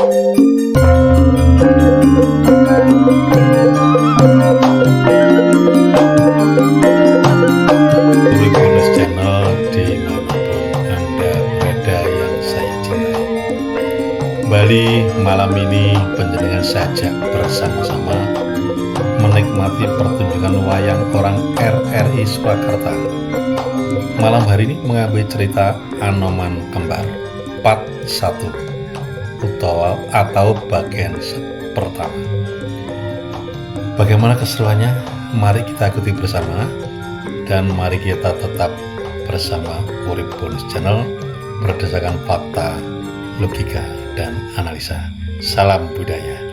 Kembali malam ini panjenengan sajak bersama-sama menikmati pertunjukan wayang orang RRI Surakarta. Malam hari ini mengambil cerita Anoman Kembar part 1 atau bagian pertama. Bagaimana keseruannya? Mari kita ikuti bersama dan mari kita tetap bersama Urip Bonus Channel berdasarkan fakta, logika, dan analisa. Salam budaya.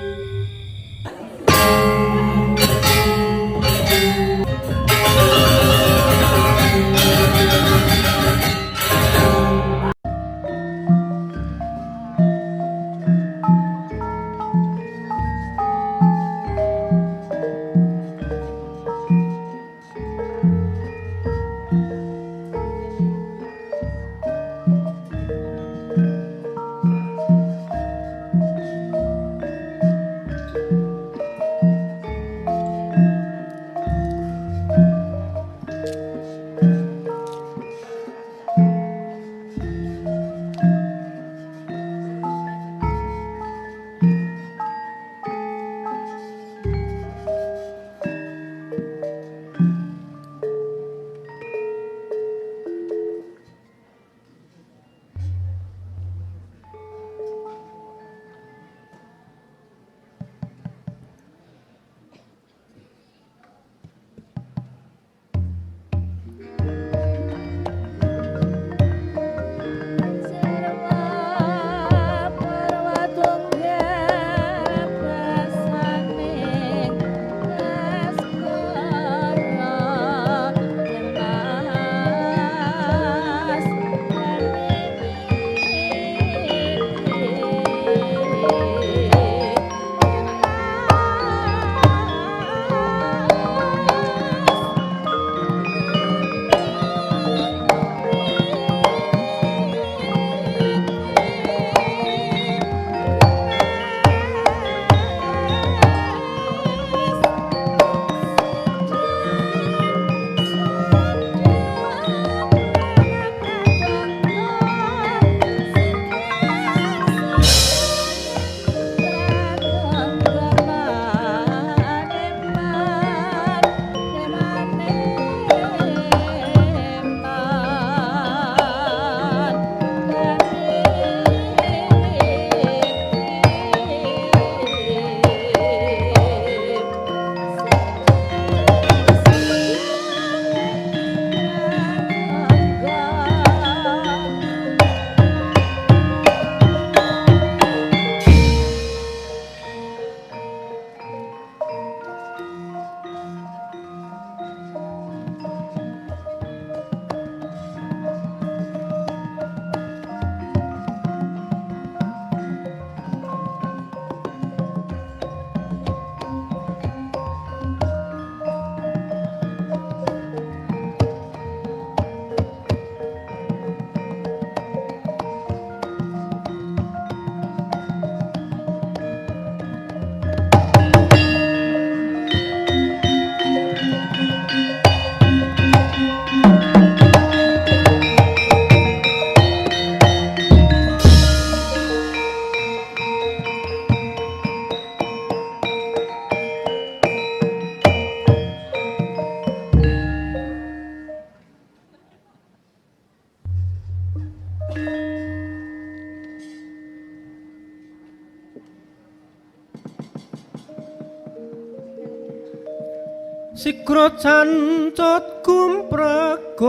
Sikro cancut kumpregot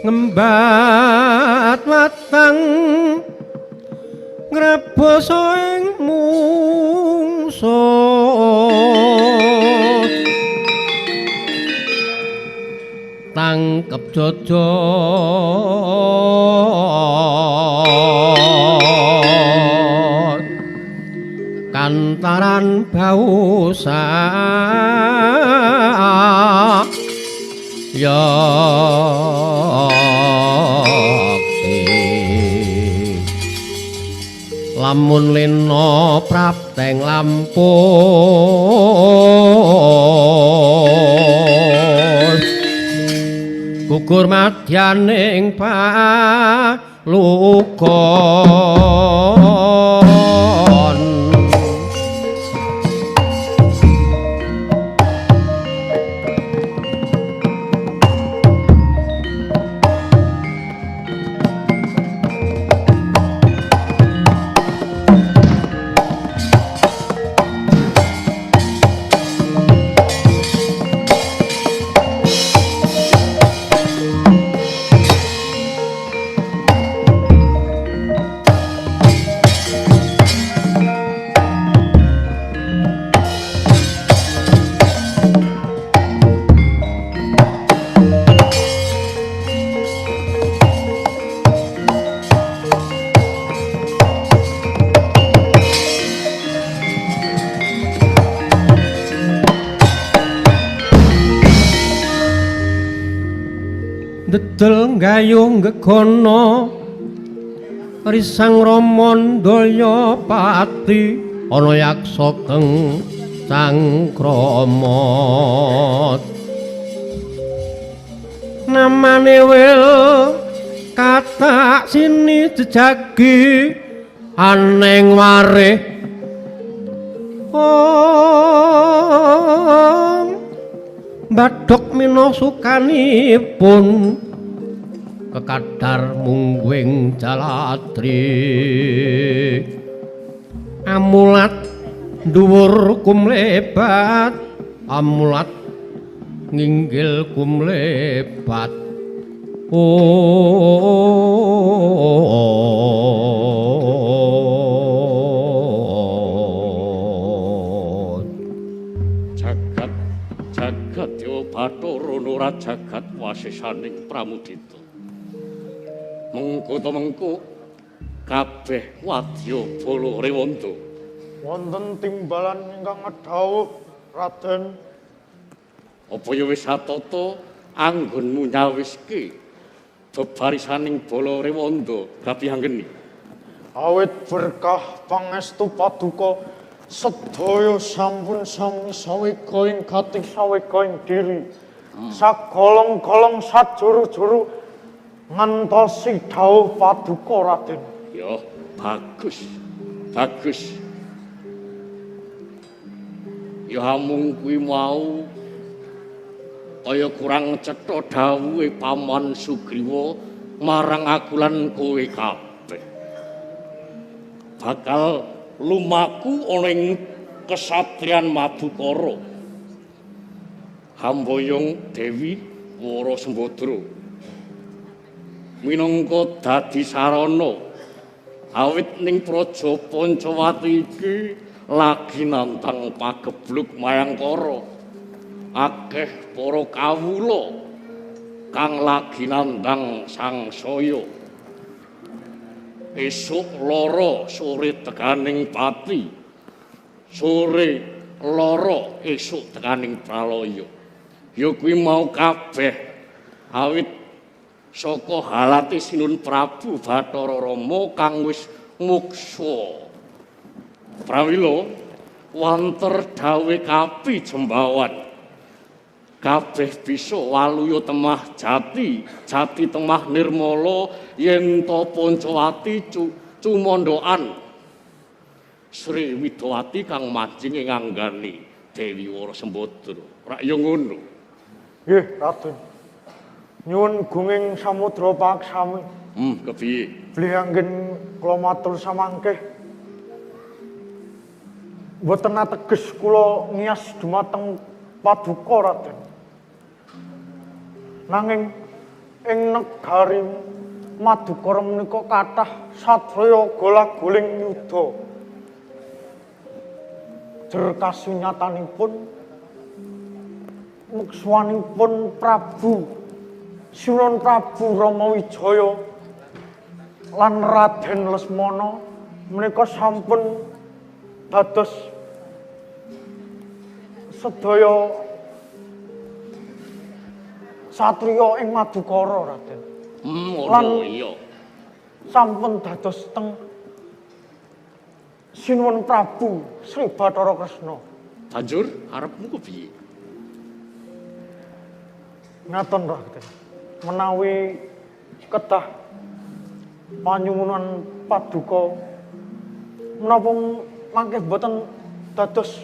ngembat watang ngrebasa ing mungsut tangkep jojo kantaran bausa ya lamun lena prapteng lampus gugur madyaning palukon dedel gayung gegono risang Rama Ndaya Pati ana yaksa keng cangkrama namane wil katak sini jejagi aneng wareh badhok mina sukanipun kekadar mungguing jalatri amulat dhuwur kumlebat amulat nginggil kumlebat jagat Dewa Bathara Nurat jagat wasesaning pramudita. Mengko kabeh wadya bala rewanda. Wonten timbalan ingkang ngedhawuh Raden. Apa ya wis satata anggonmu nyawiske bebarisaning bala rewanda kapihanggeni. Awit berkah pangestu paduka sedaya sampun sami sawega ing katih sawega ing diri. Sagolong-golong sajuru-juru ngantosi dawuh paduka Raden. Ya, bagus. Bagus. Ya mung kuwi mau kaya kurang cetha dawuhe Paman Sugriwa marang aku lan kowe kabeh. Bakal lumaku ana ing kesatriyan Madukara. Hamboyong Dewi Wara Sembadra minangka dadi sarana awit ning Praja Pancawati iki lagi nantang pagebluk Mayangkara. Akeh para kawula kang lagi nandang sangsaya. Esuk lara sore tekaning pati. Sore lara esuk tekaning pralaya. Ya kuwi mau kabeh awit saka halate Sinun Prabu Bathara Rama kang wis muksa. Pramila wanter dawe kapi jembawan. Kabeh bisa waluya temah jati, jati temah nirmala yen ta Pancawati cumondokan. Sri Widawati kang manjing ing anggane Dewi Wara Sembadra. Rak ya ngono. Nggih, Raden. Nyuwun gunging samudra paksami. Kepiye? Blihanggen kula matur samangke. Mboten ateges kula ngias dumateng paduka Raden. Nanging ing negari Madukara menika kathah satraya gola-goling yuda. Jer kasunyatanipun muksuwanipun Prabu Sinun Prabu Ramawijaya lan Raden Lesmana menika sampun dados sedaya satriya ing Madukara Raden. Lan iya. Sampun dados teng Sinuwun Prabu Sri Bathara Kresna. Banjur arepmu kepiye? Ngaten Raden. Menawi kedah panyuwunan paduka menapa mangke boten dados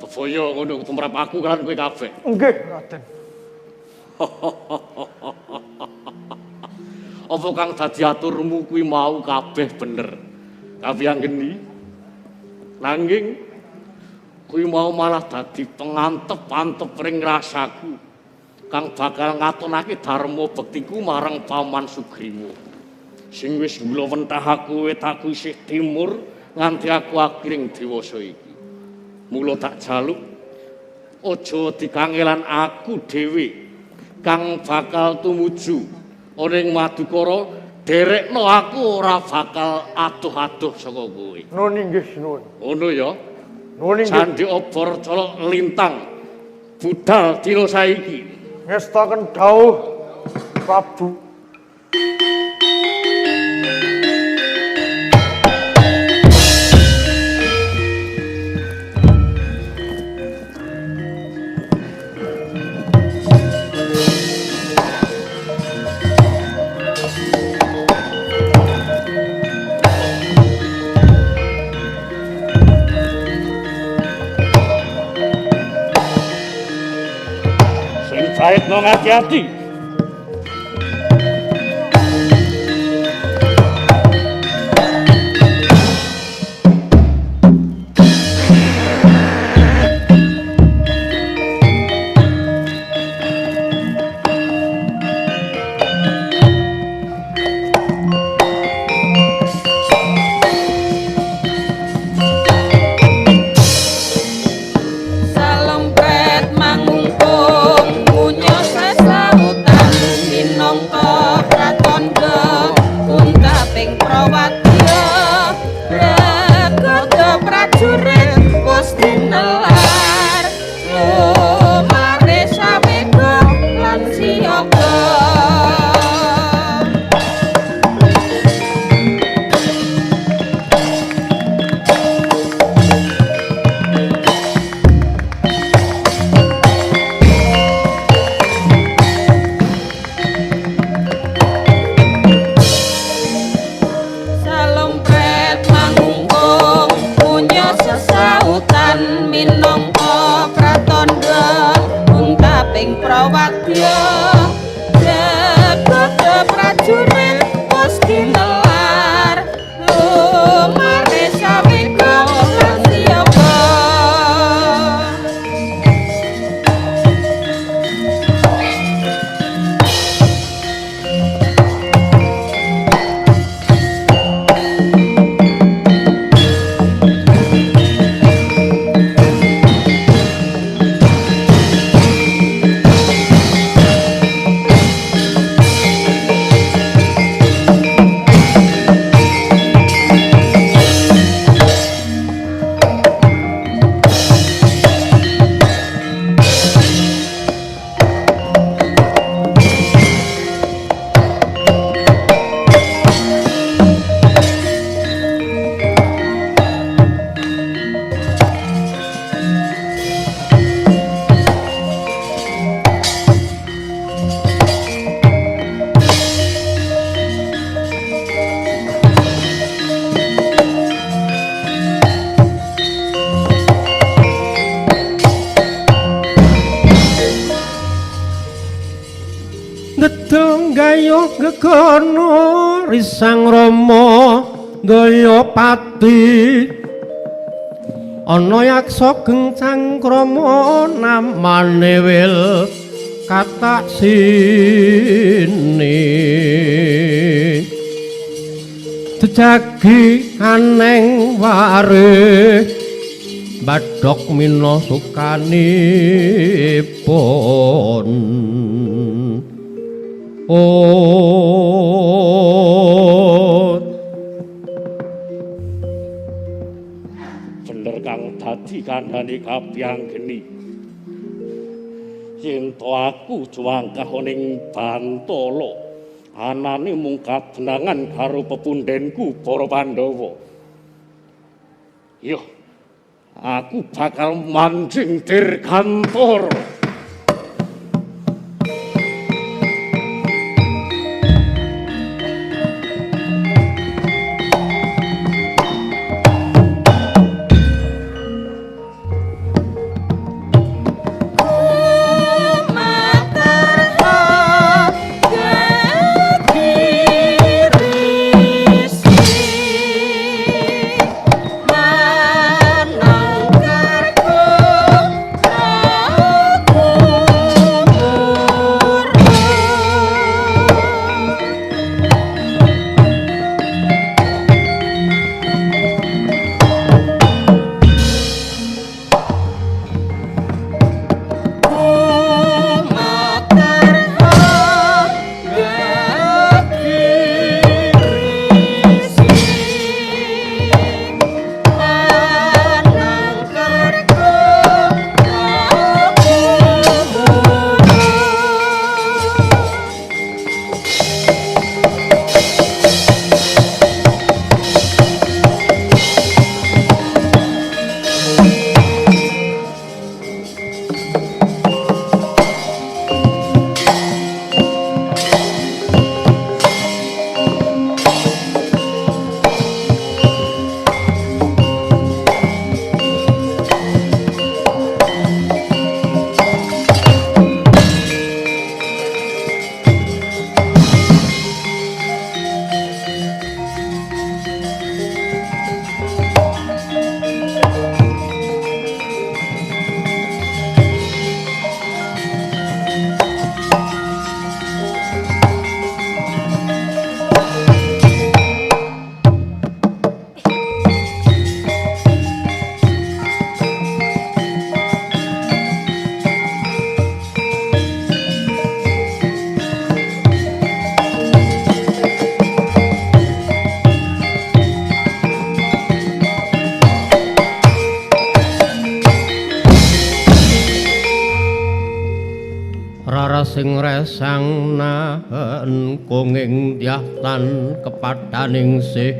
bebaya ngono tumrap aku kan kowe kabeh. nggih Raden. Apa kang dadi aturmu kuwi mau kabeh bener. Kabeh geni. Nanging kuwi mau malah dadi pengantep-antep ring rasaku kang bakal ngatonake dharma bektiku marang Paman Sugriwa. Sing wis mula wentah aku wetaku isih timur nganti aku akhiring dewasa iki. Mula tak jaluk aja dikangelan aku dhewe kang bakal tumuju ning Madukara derekno aku ora bakal adoh-adoh saka kowe. Nuwun inggih sinuwun. Ngono ya. Nuwun inggih. Candhi Obor colok lintang budal dina saiki. Ngestaken dawuh Prabu. Baik no hati-hati. Gegono risang Rama gaya pati ana yaksa gencang krama namane wil katak sini jejagi aneng ware badhok mina sukanipun. Bener kang dadi kandhane Kapyang Geni. Yen to aku juangkah ning Bantala Anane mung kabenangan karo pepundhenku para Pandhawa. Yo, aku bakal manjing Dirgantara. Sing resang nahen konging diahtan kepadaning sih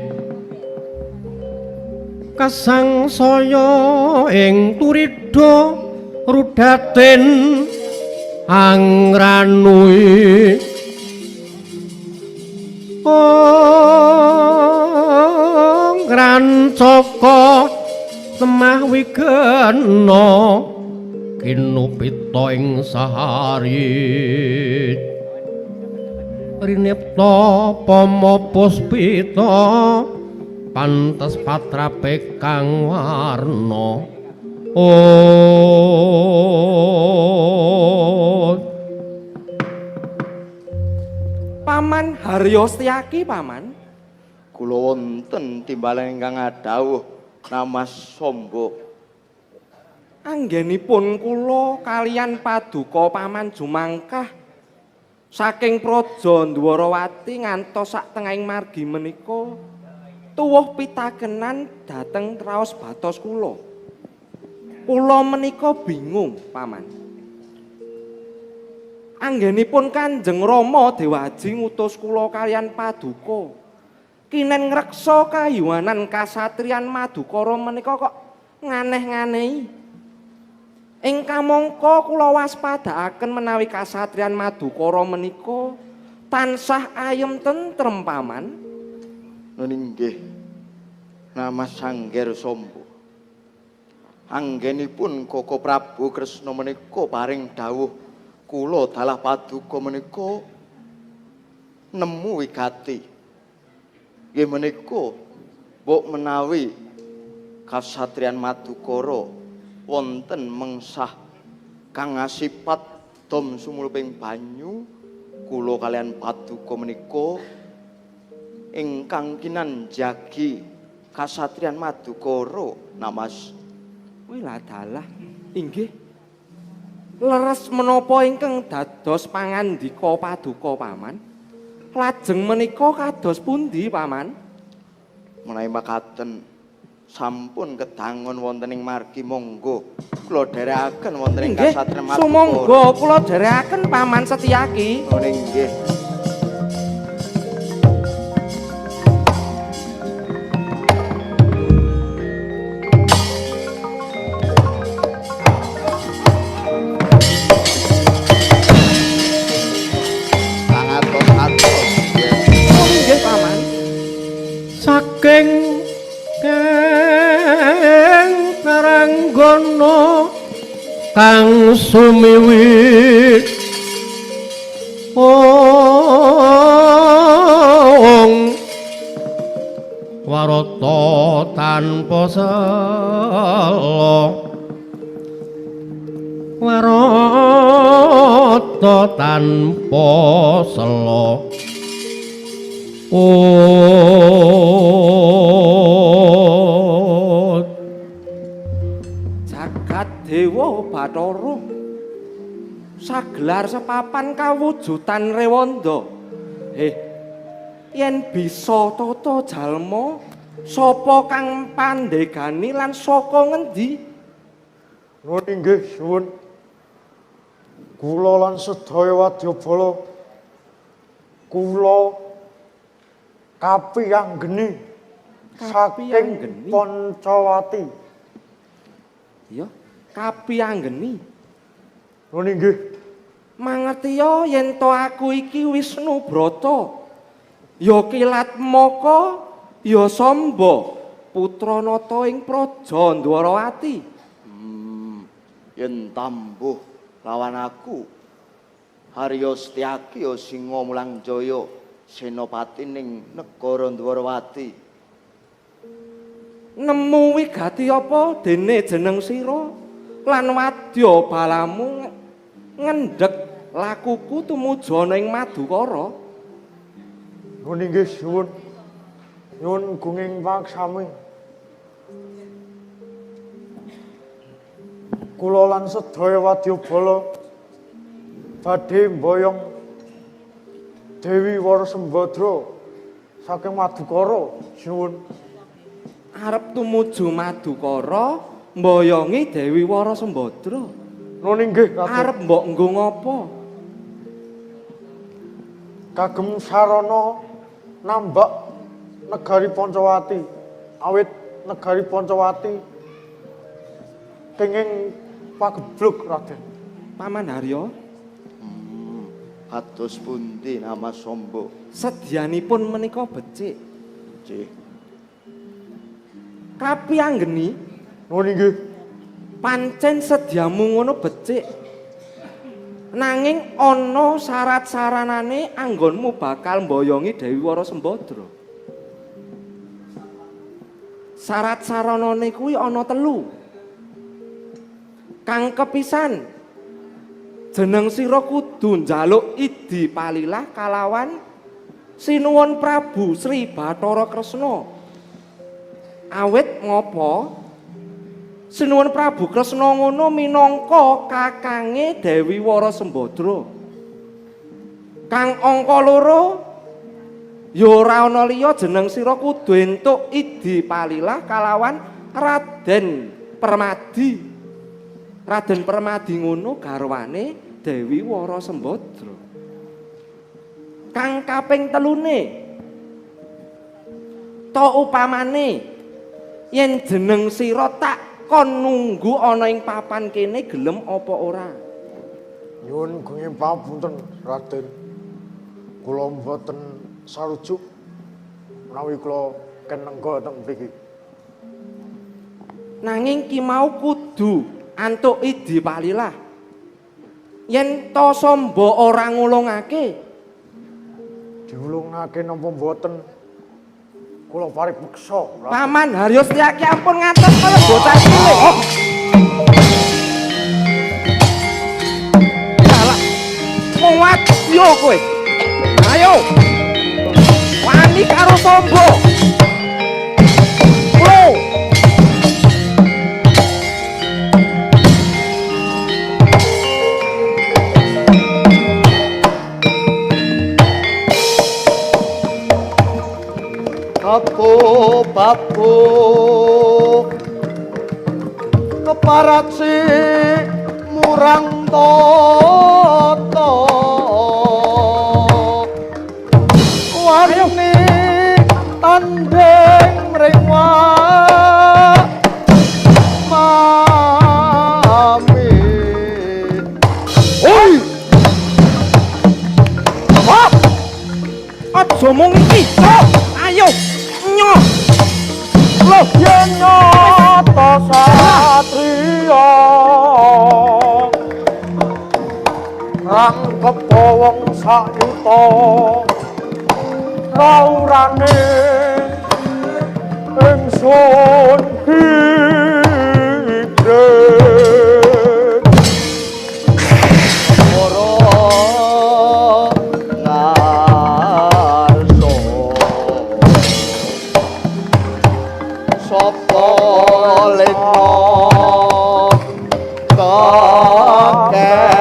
kasang saya ing turida rudaten angranui Grancaka temah wigena kinupita ing sahari rinipta pama puspita pantes patrape kang warna Paman Haryo Setyaki paman kula wonten timbalan ingkang adhawuh nama Sombo. Anggenipun kula kalian paduka paman jumangkah saking Praja Ndwarawati ngantos sak tengahing margi menika tuwuh pitakenan dhateng raos batos kula. Kula menika bingung paman. Anggenipun Kanjeng Rama Dewaji ngutus kula kalian paduka kinen ngreksa kayuwanan kasatriyan Madukara menika kok nganeh-nganehi. Ing kamangka kula waspadakaken menawi kasatriyan Madukara menika tansah ayem tentrem paman. Nun inggih nama Sangger Sombo. Anggenipun Koko Prabu Kresna menika paring dawuh kula dalah paduka menika nemu wigati. Nggih menika mbok menawi kasatriyan Madukara wonten mengsah kang ngasipat dom sumuluping banyu kula kalian paduka menika ingkang kinanjagi kasatriyan Madukara namas. Wih lah dalah inggih leres menapa ingkang dados pangandika paduka paman lajeng menika kados pundi paman? Menawi makaten sampun kedangon wonten ing margi monggo kula dherekaken wonten ing kasatriyan Madukara. Sumangga kula dherekaken paman Setyaki. Nggih. kang sumiwi warata tanpa sala warata tanpa sala jagat dewa Bathara sagelar sepapan kawujudan rewanda yen bisa tata jalma sapa kang pandegani lan saka ngendi Nuwun inggih suwun. Kula lan sedaya wadyabala kula kapiyanggeni saking Pancawati. ya kapiyanggeni Nuwun inggih. mangertiya yen to aku iki Wisnu Brata ya Kilatmaka ya Samba putra nata ing Praja Ndwarawati Yen tambuh lawan aku Harya Setyaki ya Singa Mulang Jaya senopati ning negara Ndwarawati. nemu wigati apa dene jeneng sira lan wadya balamu ngendhek lakuku tumuju ana ing Madukara Nuwun inggih suwun. Nyuwun gunging pangsami. Kula lan sedaya wadyabala badhe mboyong Dewi Warasembadra saking Madukara suwun. arep tumuju Madukara mboyongi Dewi Warasembadra Nuwun inggih arep mbok nggo ngopo kagem sarana nambak negari Pancawati awit negari Pancawati kenging pagebluk Raden. Paman Harya Kados pundi nama Samba? sedyanipun menika becik Nggih. kapiyanggeni Nuwun inggih. pancen sedyamu ngono becik nanging ana syarat-saranane anggonmu bakal mboyongi Dewi Warasembadra syarat-saranane kuwi ana 3 kang kepisan jeneng sira kudu njaluk idi palilah kalawan Sinuwun Prabu Sri Bathara Kresna awit ngopo Sinuwun Prabu Kresna ngono minangka kakange Dewi Warasembadra kang angka 2 ya ora ana liya jeneng sira kudu entuk idi palilah kalawan Raden Permadi Raden Permadi ngono garwane Dewi Warasembadra kang kaping 3 to upamane yen jeneng sira tak kon nunggu ana ing papan kene gelem apa ora Nyuwun gunging pamunten Raden. Kula mboten sarujuk menawi kula kenengga teng mriki. nanging ki mau kudu antuk idi palilah yen to Samba ora ngulungake Diulungake napa mboten kula paripeksa Raden. Paman Harya Setyaki ampun ngantos kaya bocah cilik salah kuat yo kowe ayo wani karo Samba Bapo keparatsi murang toto warni tandeng mrengwa mami oi apa aja mung iki ayo nyo Loh yen nyata satriya rangkepa wong sayuta raurane ingsun hidret ora ngarso sapa lena kakek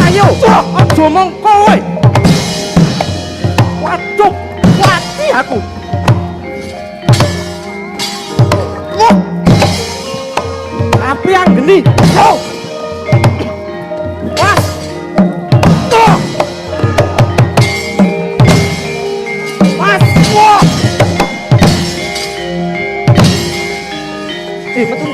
Ayo, aja mong kowe. Waduh, mati aku. Wah. Tapi yang geni. Yo. Wah. Tuh. Mas, wah. Betul.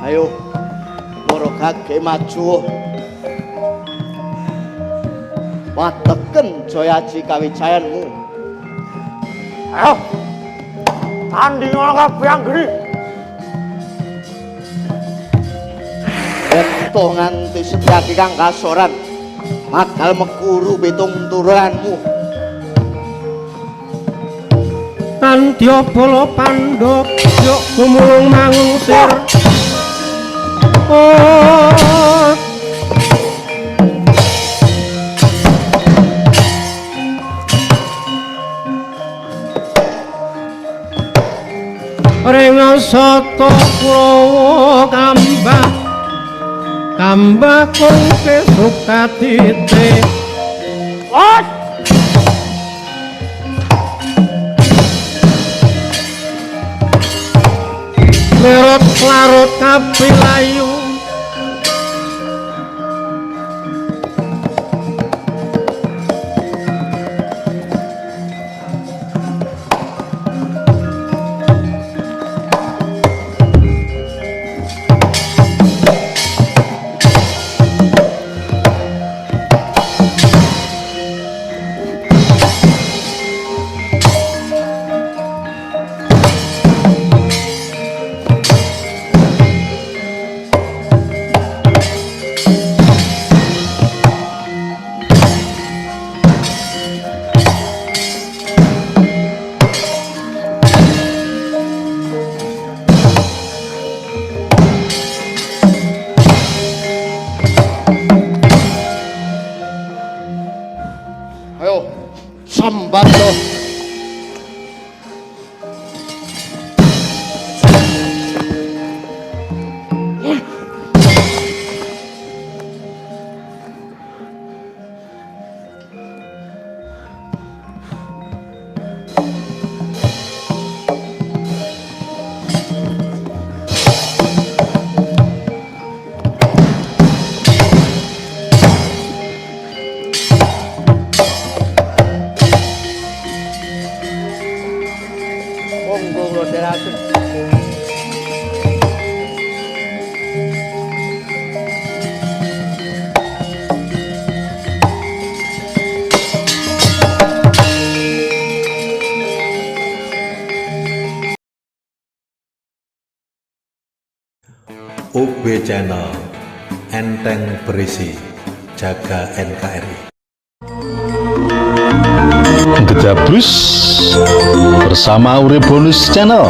Ayo, moro kake maju. Wateken Jayaji kawijayanmu. ayo tandingan kabeh anggere Beto nganti Setyaki kang kasoran. Makal mekuru pitung turunanmu. Andya bala Pandhawa yok gumulung mangusir. Oh, Rengasata Kurawa kambah kungke Sukatite. Wat Merot larut kapilayu. Ayo, sambat lo. Monggo kula dherekaken. UB Channel, enteng berisi, jaga NKRI. Gejabrus bersama Urip Bonus Channel.